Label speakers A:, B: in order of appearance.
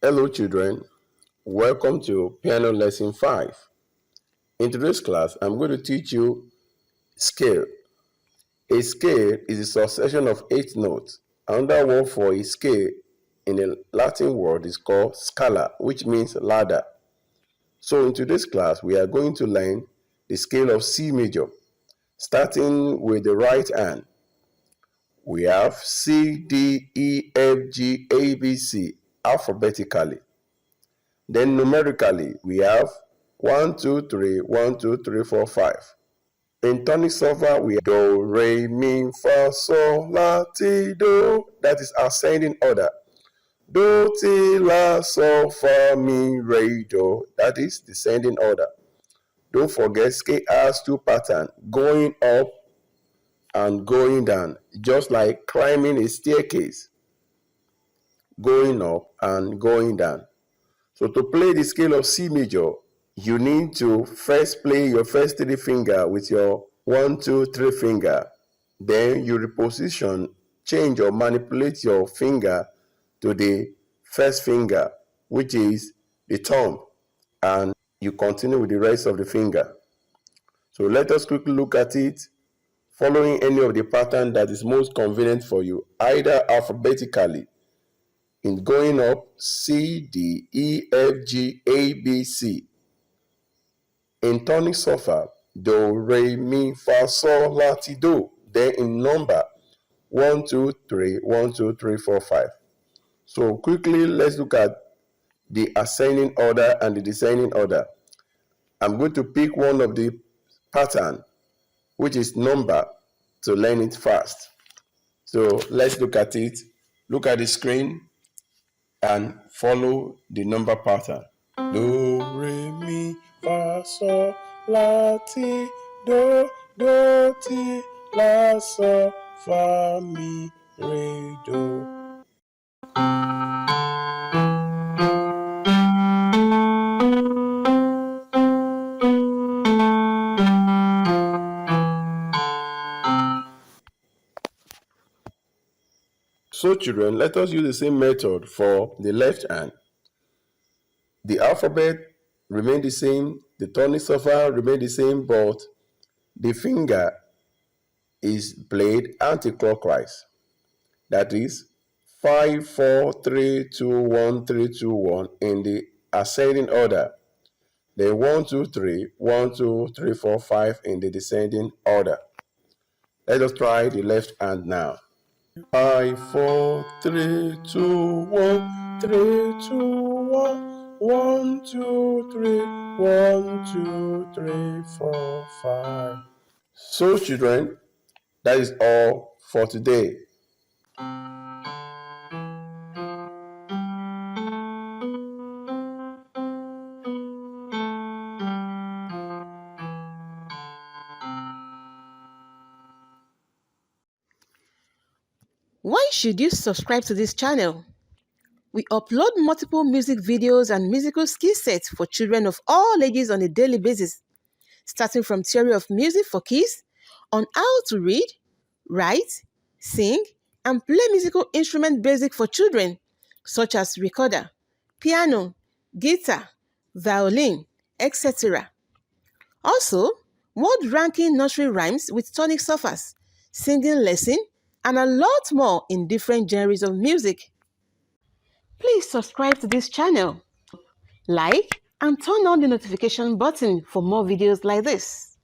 A: Hello children, welcome to Piano Lesson 5. In today's class, I'm going to teach you scale. A scale is a succession of 8 notes. Another word for a scale in a Latin word is called scala, which means ladder. So in today's class, we are going to learn the scale of C major, starting with the right hand. We have C, D, E, F, G, A, B, C alphabetically. Then numerically, we have 1, 2, 3, 1, 2, 3, 4, 5. In tonic solver, we have do, re, mi, fa, sol, la, ti, do. That is ascending order. Do, ti, la, sol, fa, mi, re, do. That is descending order. Don't forget, scale has 2 patterns, going up and going down, just like climbing a staircase, going up and going down. So to play the scale of C major, you need to first play your first 3 fingers with your 1, 2, 3 finger. Then you reposition, change or manipulate your finger to the first finger, which is the thumb, and you continue with the rest of the finger. So let us quickly look at it, following any of the pattern that is most convenient for you, either alphabetically. In going up, C, D, E, F, G, A, B, C. In tonic solfa, do, re, mi, fa, sol, la, ti, do. Then in number, 1, 2, 3, 1, 2, 3, 4, 5. So quickly, let's look at the ascending order and the descending order. I'm going to pick one of the pattern, which is number, to learn it fast. So let's look at it. Look at the screen and follow the number pattern. Do, re, mi, fa, sol, la, ti, do, ti, la, sol, fa, mi, re, do. So children, let us use the same method for the left hand. The alphabet remain the same, the tonic solfa remain the same, but the finger is played anti-clockwise. That is 5, 4, 3, 2, 1, 3, 2, 1 in the ascending order. Then 1, 2, 3, 1, 2, 3, 4, 5 in the descending order. Let us try the left hand now. 5, 4, 3, 2, 1, 3, 2, 1, 1, 2, 3, 1, 2, 3, 4, 5. So children, that is all for today.
B: Why should you subscribe to this channel? We upload multiple music videos and musical skill sets for children of all ages on a daily basis, starting from theory of music for kids on how to read, write, sing, and play musical instrument basic for children, such as recorder, piano, guitar, violin, etc. Also, world-ranking nursery rhymes with tonic solfas, singing lesson, and a lot more in different genres of music. Please subscribe to this channel, like, and turn on the notification button for more videos like this.